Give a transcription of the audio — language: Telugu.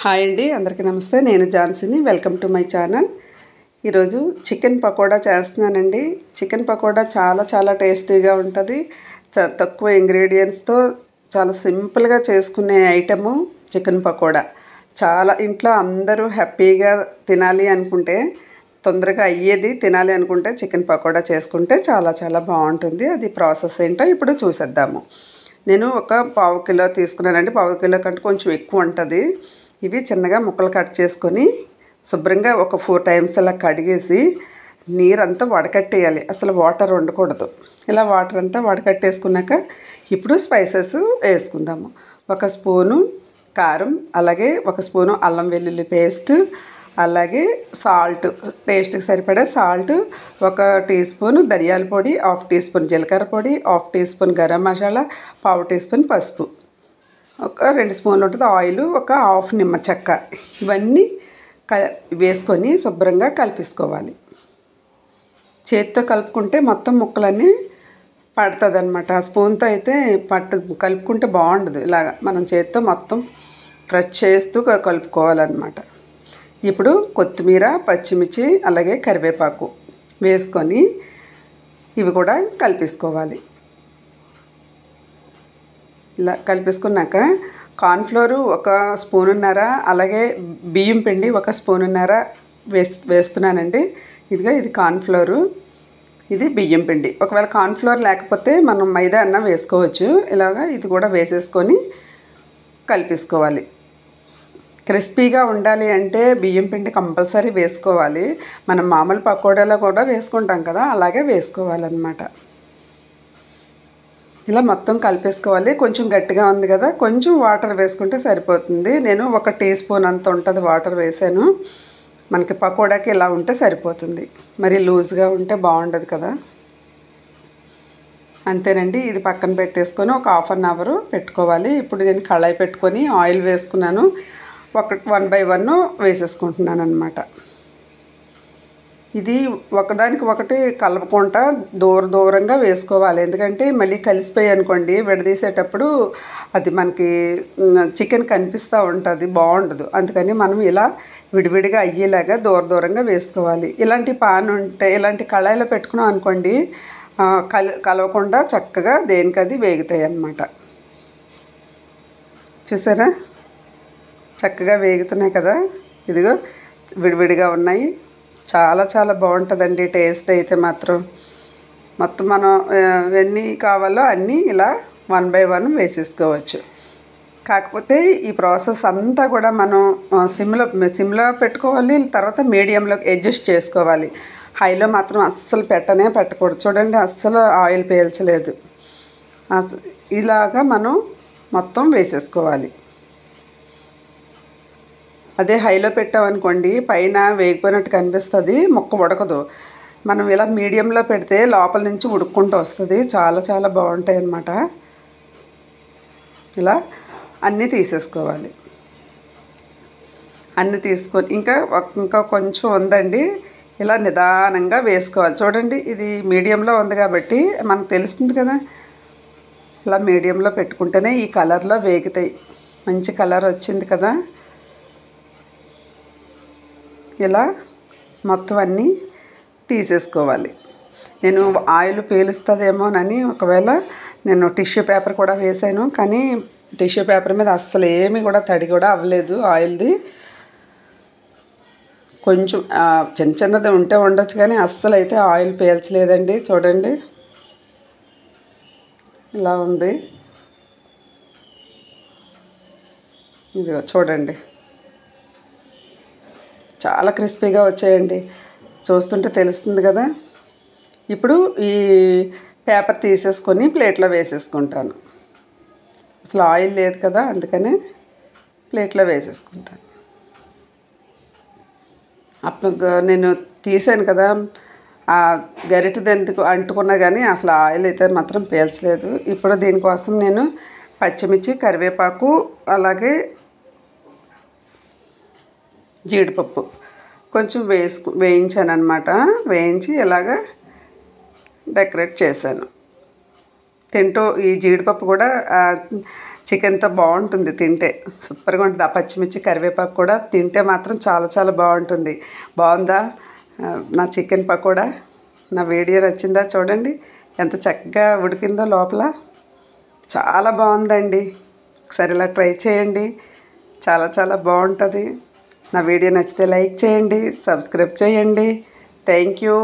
హాయ్ అండి, అందరికీ నమస్తే. నేను ఝాన్సీని. Welcome to my channel. ఈరోజు చికెన్ పకోడా చేస్తున్నానండి. చికెన్ పకోడా చాలా టేస్టీగా ఉంటుంది. తక్కువ ఇంగ్రీడియంట్స్తో చాలా సింపుల్గా చేసుకునే ఐటము చికెన్ పకోడా. చాలా ఇంట్లో అందరూ హ్యాపీగా తినాలి అనుకుంటే, తొందరగా అయ్యేది తినాలి అనుకుంటే చికెన్ పకోడా చేసుకుంటే చాలా బాగుంటుంది. అది ప్రాసెస్ ఏంటో ఇప్పుడు చూసేద్దాము. నేను ఒక పావు కిలో తీసుకున్నానండి. పావు కిలో కంటే కొంచెం ఎక్కువ ఉంటుంది. ఇవి చిన్నగా ముక్కలు కట్ చేసుకొని శుభ్రంగా ఒక 4 టైమ్స్ అలా కడిగేసి నీరంతా వడకట్టేయాలి. అసలు వాటర్ ఉండకూడదు. ఇలా వాటర్ అంతా వడకట్టేసుకున్నాక ఇప్పుడు స్పైసెస్ వేసుకుందాము. 1 స్పూను కారం, అలాగే 1 స్పూను అల్లం వెల్లుల్లి పేస్ట్, అలాగే సాల్ట్, టేస్ట్కి సరిపడే సాల్ట్, 1 టీ స్పూన్ ధనియాల పొడి, 1/2 టీ స్పూన్ జీలకర్ర పొడి, 1/2 tea spoon garam masala, 1/2 tea spoon పసుపు, ఒక 2 స్పూన్లు ఉంటుంది ఆయిల్, ఒక 1/2 నిమ్మ చెక్క, ఇవన్నీ వేసుకొని శుభ్రంగా కలిపేసుకోవాలి. చేతితో కలుపుకుంటే మొత్తం ముక్కలన్నీ పడుతుంది అనమాట. ఆ స్పూన్తో అయితే కలుపుకుంటే బాగుండదు. ఇలాగ మనం చేతితో మొత్తం ప్రెస్ చేస్తూ కలుపుకోవాలన్నమాట. ఇప్పుడు కొత్తిమీర, పచ్చిమిర్చి, అలాగే కరివేపాకు వేసుకొని ఇవి కూడా కలిపేసుకోవాలి. ఇలా కలిపేసుకున్నాక కార్న్ఫ్లోరు 1 స్పూనున్నర, అలాగే బియ్యం పిండి 1 స్పూనున్నర వేస్తున్నానండి. ఇది కార్న్ఫ్లోరు, ఇది బియ్యం పిండి. ఒకవేళ కార్న్ఫ్లోర్ లేకపోతే మనం మైదా అన్న వేసుకోవచ్చు. ఇలాగా ఇది కూడా వేసేసుకొని కలిపేసుకోవాలి. క్రిస్పీగా ఉండాలి అంటే బియ్యం పిండి కంపల్సరీ వేసుకోవాలి. మనం మామూలు పకోడాలో కూడా వేసుకుంటాం కదా, అలాగే వేసుకోవాలన్నమాట. ఇలా మొత్తం కలిపేసుకోవాలి. కొంచెం గట్టిగా ఉంది కదా, కొంచెం వాటర్ వేసుకుంటే సరిపోతుంది. నేను 1 టీ స్పూన్ అంత ఉంటుంది వాటర్ వేసాను. మనకి పకోడాకి ఇలా ఉంటే సరిపోతుంది. మరి లూజ్గా ఉంటే బాగుండదు కదా. అంతేనండి. ఇది పక్కన పెట్టేసుకొని ఒక 1/2 అవర్ పెట్టుకోవాలి. ఇప్పుడు నేను కళాయి పెట్టుకొని ఆయిల్ వేసుకున్నాను. 1 బై 1 వేసేసుకుంటున్నాను అనమాట. ఇది ఒకదానికి ఒకటి కలపకుండా దూరంగా వేసుకోవాలి. ఎందుకంటే మళ్ళీ కలిసిపోయి అనుకోండి, విడదీసేటప్పుడు అది మనకి చికెన్ కనిపిస్తూ ఉంటుంది, బాగుండదు. అందుకని మనం ఇలా విడివిడిగా అయ్యేలాగా దూరంగా వేసుకోవాలి. ఇలాంటి పాన్ ఉంటే, ఇలాంటి కళాయిలో పెట్టుకున్నాం అనుకోండి, కలవకుండా చక్కగా దేనికది వేగుతాయి అన్నమాట. చూసారా, చక్కగా వేగుతున్నాయి కదా. ఇదిగో విడివిడిగా ఉన్నాయి. చాలా బాగుంటుందండి టేస్ట్ అయితే మాత్రం. మొత్తం మనం ఎన్ని కావాలో అన్నీ ఇలా 1 బై 1 వేసేసుకోవచ్చు. కాకపోతే ఈ ప్రాసెస్ అంతా కూడా మనం సిమ్లో పెట్టుకోవాలి. తర్వాత మీడియంలో అడ్జస్ట్ చేసుకోవాలి. హైలో మాత్రం అస్సలు పెట్టకూడదు. చూడండి, అస్సలు ఆయిల్ పీల్చలేదు. ఇలాగా మనం మొత్తం వేసేసుకోవాలి. అదే హైలో పెట్టామనుకోండి, పైన వేగిపోయినట్టు కనిపిస్తుంది, ముక్క ఉడకదు. మనం ఇలా మీడియంలో పెడితే లోపల నుంచి ఉడుక్కుంటూ వస్తుంది. చాలా బాగుంటాయి అన్నమాట. ఇలా అన్నీ తీసేసుకోవాలి. అన్నీ తీసుకొని ఇంకా కొంచెం ఉందండి, ఇలా నిదానంగా వేసుకోవాలి. చూడండి, ఇది మీడియంలో ఉంది కాబట్టి మనకు తెలుస్తుంది కదా. ఇలా మీడియంలో పెట్టుకుంటేనే ఈ కలర్లో వేగుతాయి. మంచి కలర్ వచ్చింది కదా. ఇలా మొత్తం అన్నీ తీసేసుకోవాలి. నేను ఆయిల్ పీలుస్తుందేమోనని ఒకవేళ నేను టిష్యూ పేపర్ కూడా వేసాను, కానీ టిష్యూ పేపర్ మీద అస్సలు ఏమీ కూడా తడి కూడా అవ్వలేదు ఆయిల్ది. కొంచెం చిన్నది ఉంటే ఉండొచ్చు, కానీ అస్సలు అయితే ఆయిల్ పీల్చలేదండి. చూడండి, ఇలా ఉంది. ఇదిగో చూడండి, చాలా క్రిస్పీగా వచ్చాయండి. చూస్తుంటే తెలుస్తుంది కదా. ఇప్పుడు ఈ పేపర్ తీసేసుకొని ప్లేట్లో వేసేసుకుంటాను. అసలు ఆయిల్ లేదు కదా, అందుకనే ప్లేట్లో వేసేసుకుంటాను. అప్పుడు నేను తీసాను కదా, ఆ గరిటెది ఎందుకు అంటుకున్నా కానీ అసలు ఆయిల్ అయితే మాత్రం పీల్చలేదు. ఇప్పుడు దీనికోసం నేను పచ్చిమిర్చి, కరివేపాకు, అలాగే జీడిపప్పు కొంచెం వేయించాను అనమాట. వేయించి ఇలాగా డెకరేట్ చేశాను. తింటూ ఈ జీడిపప్పు కూడా చికెన్తో బాగుంటుంది తింటే, సూపర్గా ఉంటుంది. ఆ పచ్చిమిర్చి కరివేపాకు కూడా తింటే మాత్రం చాలా చాలా బాగుంటుంది. బాగుందా నా చికెన్ పకోడా? నా వీడియో నచ్చిందా? చూడండి ఎంత చక్కగా ఉడికిందో లోపల, చాలా బాగుందండి. ఒకసారి ఇలా ట్రై చేయండి, చాలా చాలా బాగుంటుంది. నా వీడియో నచ్చితే లైక్ చేయండి, సబ్స్క్రైబ్ చేయండి. Thank you.